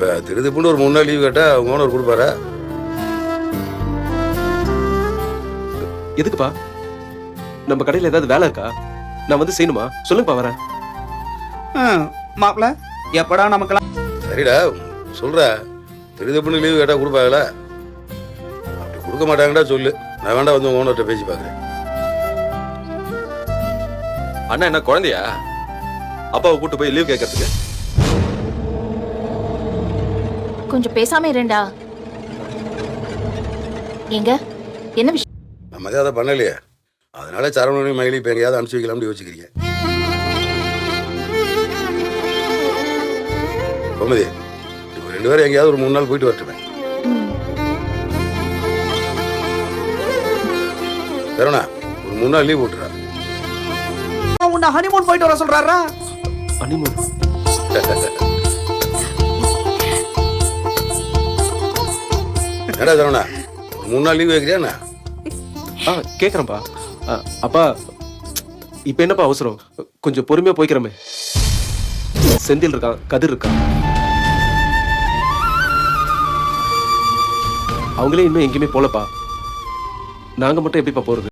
இப்போ திருதிப்புன்னு ஒரு 3 நாள் லீவு கேட்டால் அவங்க ஓனர் கொடுப்பாரா? எதுக்குப்பா? நம்ம கடையில் ஏதாவது வேலை இருக்கா? நான் வந்து செய்யணுமா? சொல்லுங்கப்பா வரேன். மாப்பிள்ள எப்படா நமக்கெல்லாம் சரிடா சொல்கிற, திருதிப்புன்னு லீவு கேட்டால் கொடுப்பாங்களா? அப்படி கொடுக்க மாட்டாங்கடா சொல்லு, நான் வேண்டாம் வந்து உங்கள் ஓனர்கிட்ட பேசி பார்க்குறேன். அண்ணா என்ன குழந்தையா? அப்பாவை கூட்டு போய் லீவ் கேட்கறதுக்கு? கொஞ்சம் பேசாம இருண்டா. எங்க என்ன விஷயம்? நம்ம அதை பண்ணலையே, அதனால சரவணனையும் மயிலி இப்போ எங்கேயாவது அனுப்பிச்சு வைக்கலாம்னு யோசிக்கிறீங்க. கோமதி, இப்போ 2 பேரும் எங்கேயாவது ஒரு 3 நாள் போயிட்டு வரட்டுமே. சரவணா ஒரு 3 நாள் லீவ் போட்டுறா. உன்னை ஹனிமூன் போயிட்டு வர சொல்றாரா? ஹனிமூன்? என்னடா சரவணா, ஒரு 3 நாள் லீவ் வைக்கிறியாண்ணா? கேட்குறேன்ப்பா. அப்பா இப்போ என்னப்பா அவசரம்? கொஞ்சம் பொறுமையாக போய்க்கிறோமே. செந்தில் இருக்கான், கதிர் இருக்கான், அவங்களே இன்னும் எங்கேயுமே போலப்பா. நாங்கள் மட்டும் எப்படிப்பா போகிறது?